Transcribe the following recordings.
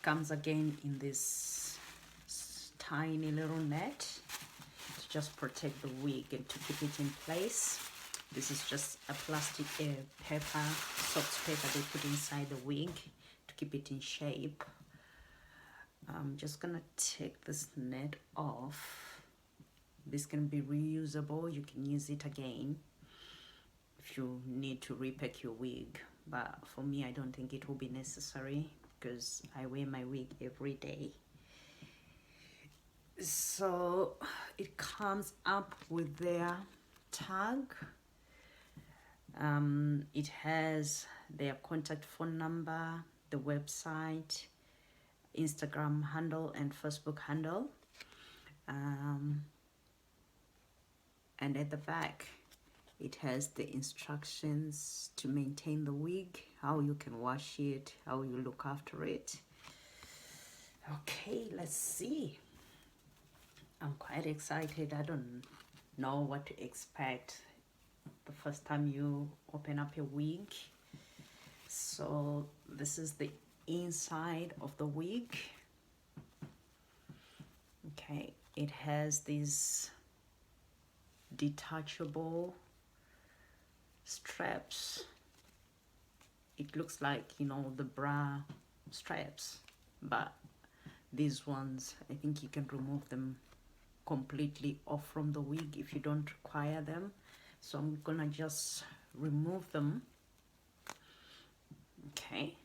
comes again in this tiny little net to just protect the wig and to keep it in place. This is just a plastic paper, soft paper they put inside the wig to keep it in shape. I'm just gonna take this net off. This can be reusable. You can use it again if you need to repack your wig, but for me I don't think it will be necessary because I wear my wig every day. So it comes up with their tag. It has their contact phone number, the website, Instagram handle and Facebook handle, and at the back it has the instructions to maintain the wig, how you can wash it, how you look after it. Okay, let's see. I'm quite excited. I don't know what to expect the first time you open up your wig. So this is the inside of the wig. Okay, it has these detachable straps. It looks like, you know, the bra straps, but these ones, I think you can remove them completely off from the wig if you don't require them. So I'm gonna just remove them. Okay,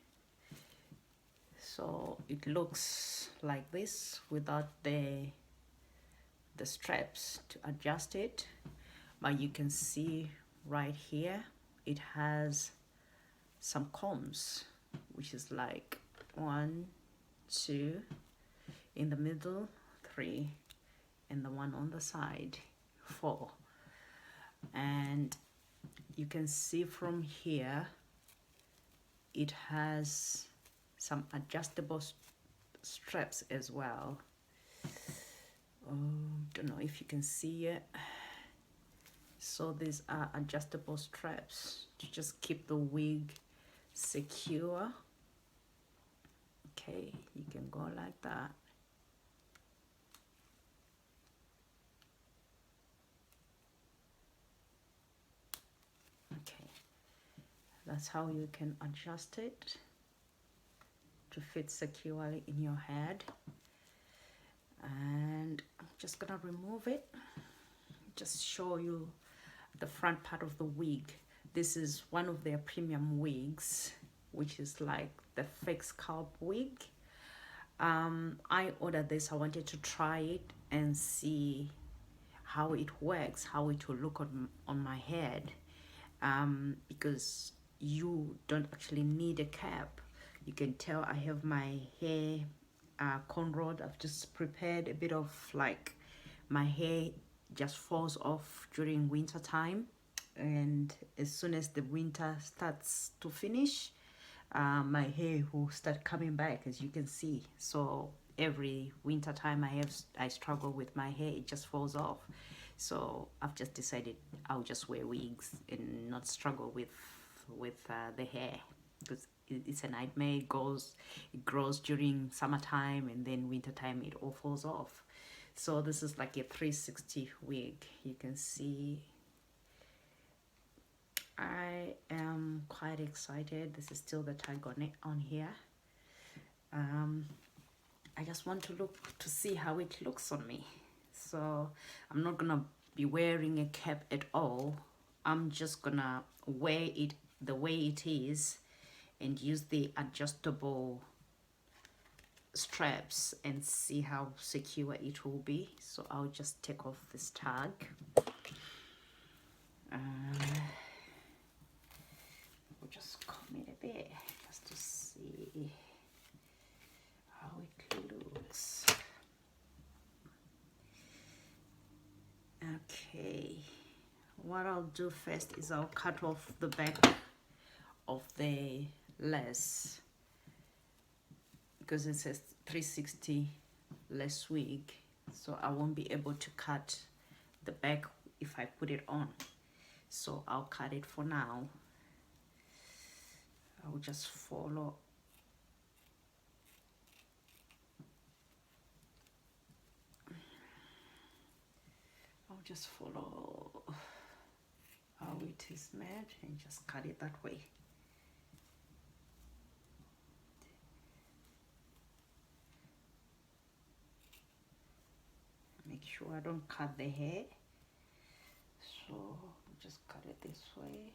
so it looks like this without the straps to adjust it, but you can see right here it has some combs, which is like 1, 2 in the middle, 3, and the one on the side, 4. And you can see from here it has some adjustable straps as well. Don't know if you can see it. So these are adjustable straps to just keep the wig secure. Okay, you can go like that. Okay, that's how you can adjust it to fit securely in your head. And I'm just gonna remove it, just show you the front part of the wig. This is one of their premium wigs, which is like the fake scalp wig. I ordered this. I wanted to try it and see how it works, how it will look on my head, because you don't actually need a cap. You can tell I have my hair cornrowed. I've just prepared a bit of, like, my hair just falls off during winter time, and as soon as the winter starts to finish, my hair will start coming back, as you can see. So every winter time I struggle with my hair, it just falls off. So I've just decided I'll just wear wigs and not struggle with the hair, because it's a nightmare. It grows during summertime, and then wintertime it all falls off. So this is like a 360 wig. You can see I am quite excited. This is still the tag on here. I just want to see how it looks on me. So I'm not gonna be wearing a cap at all. I'm just gonna wear it the way it is and use the adjustable straps and see how secure it will be. So I'll just take off this tag. We'll just comb it a bit just to see how it looks. Okay, what I'll do first is I'll cut off the back of the lace, because it says 360 lace wig, so I won't be able to cut the back if I put it on. So I'll cut it for now. I'll just follow I'll just follow how it is made and just cut it that way. Make sure I don't cut the hair, so just cut it this way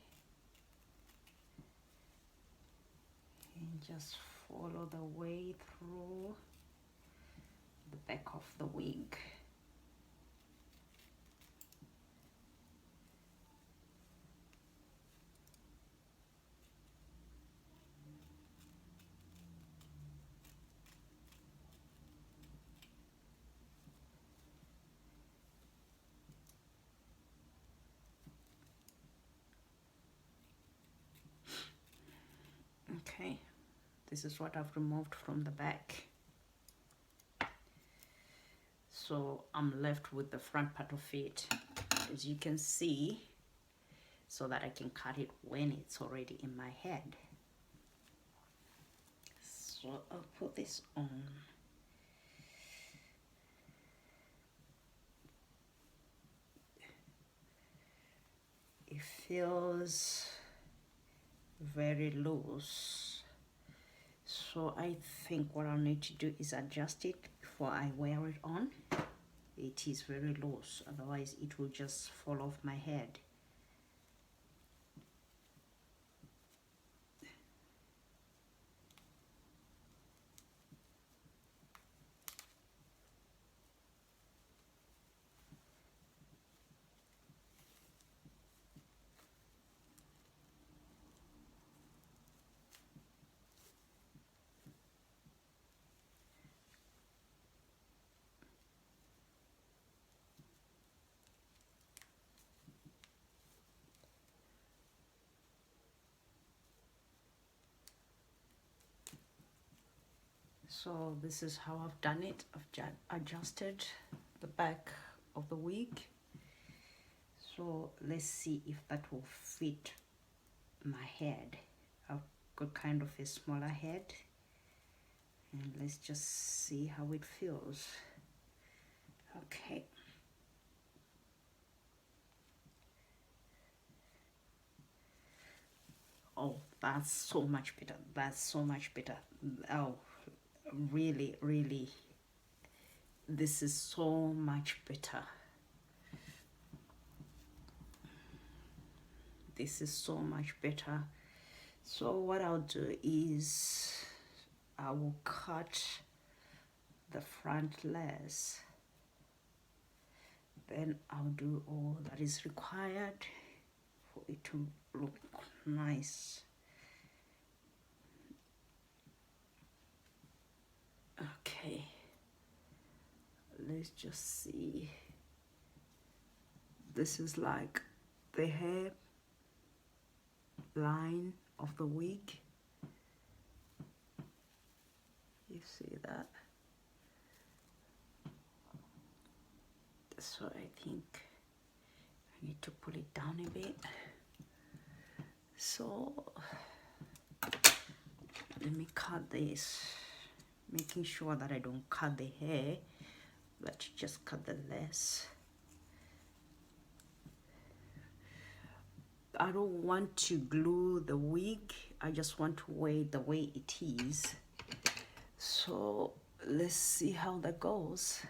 and just follow the way through the back of the wig. Okay, this is what I've removed from the back. So I'm left with the front part of it, as you can see, so that I can cut it when it's already in my head. So I'll put this on. It feels very loose, so I think what I'll need to do is adjust it before I wear it on. It is very loose, otherwise it will just fall off my head. So this is how I've done it. I've adjusted the back of the wig. So let's see if that will fit my head. I've got kind of a smaller head, and let's just see how it feels. Okay. Oh, that's so much better. That's so much better. Oh, really, really, this is so much better. This is so much better. So what I'll do is I will cut the front lace, then I'll do all that is required for it to look nice. Okay, let's just see. This is like the hair line of the wig. You see that? So I think I need to pull it down a bit. So let me cut this, making sure that I don't cut the hair, but just cut the lace. I don't want to glue the wig, I just want to wear it the way it is. So let's see how that goes.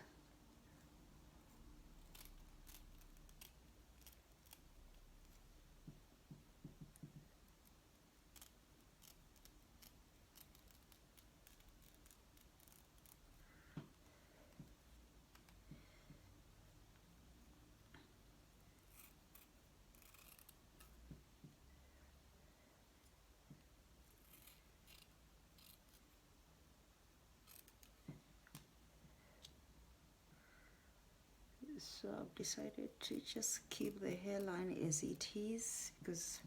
So I've decided to just keep the hairline as it is because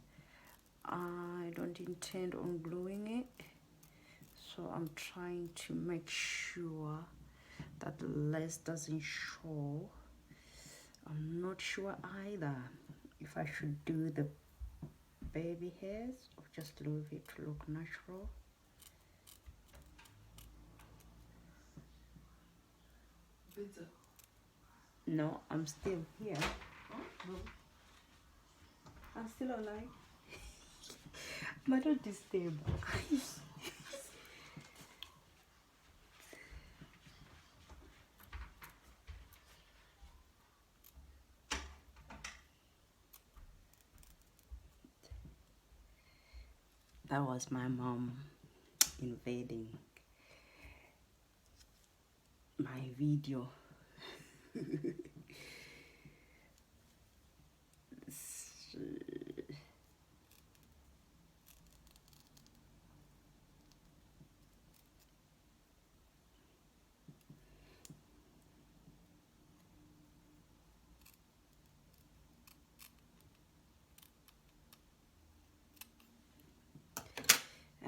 I don't intend on gluing it. So I'm trying to make sure that the lace doesn't show. I'm not sure either if I should do the baby hairs or just leave it to look natural. No, I'm still here. Oh, no. I'm still alive. But don't disturb. That was my mom invading my video.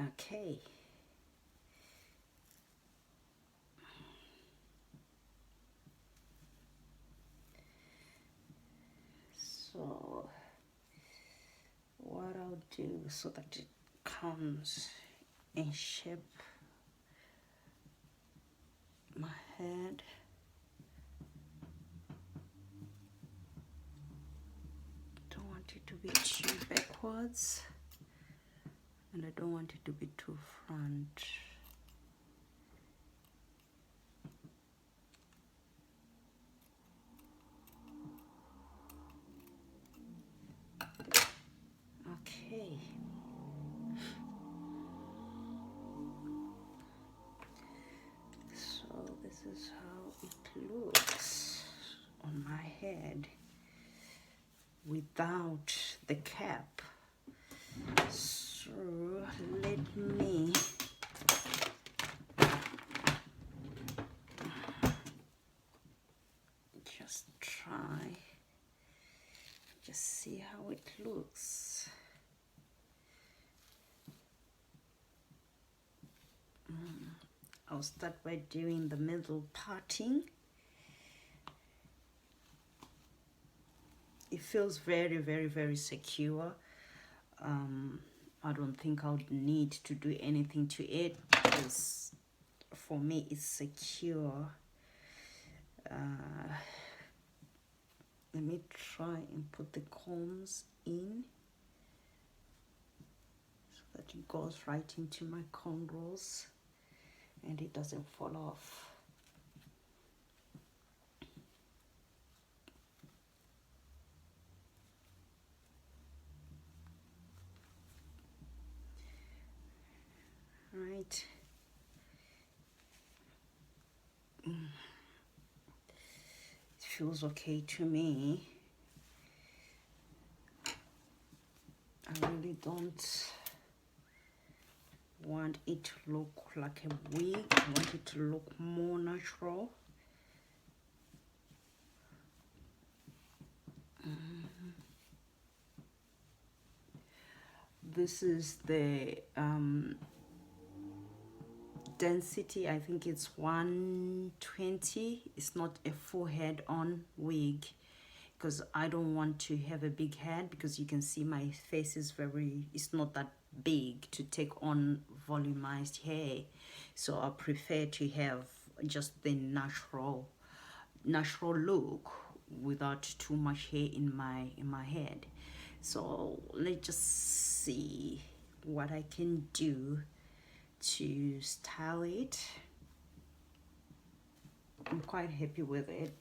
Okay. So what I'll do so that it comes in shape my head. Don't want it to be too backwards, and I don't want it to be too front. Okay. So this is how it looks on my head without the cap. So let me just try, just see how it looks. I'll start by doing the middle parting. It feels very, very, very secure. I don't think I would need to do anything to it because for me it's secure. Let me try and put the combs in so that it goes right into my cornrows and it doesn't fall off. Right. It feels okay to me. I really don't want it to look like a wig. I want it to look more natural. This is the density. I think it's 120. It's not a full head on wig because I don't want to have a big head, because you can see my face is it's not that big to take on volumized hair. So I prefer to have just the natural look without too much hair in my head. So let's just see what I can do to style it. I'm quite happy with it.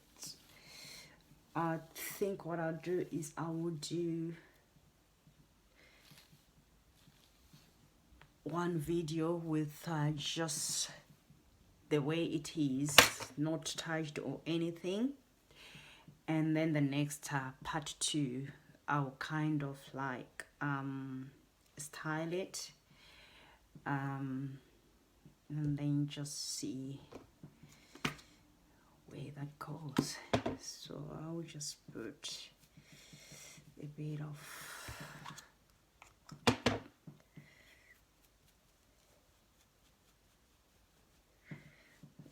I think what I'll do is I will do one video with just the way it is, not touched or anything, and then the next part 2 I'll kind of like style it and then just see where that goes. So I'll just put a bit of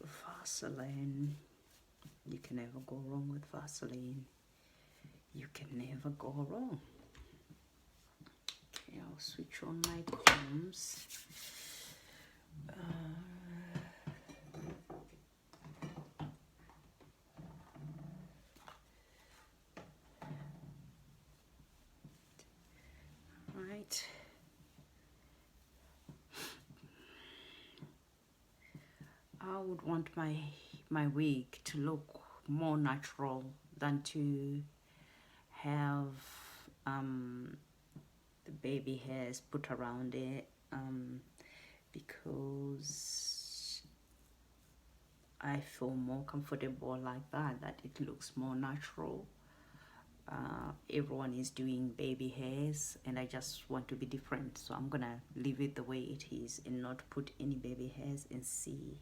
Vaseline. You can never go wrong with Vaseline. You can never go wrong. Okay, I'll switch on my combs. would want my wig to look more natural than to have the baby hairs put around it, because I feel more comfortable like that it looks more natural. Everyone is doing baby hairs and I just want to be different, so I'm gonna leave it the way it is and not put any baby hairs and see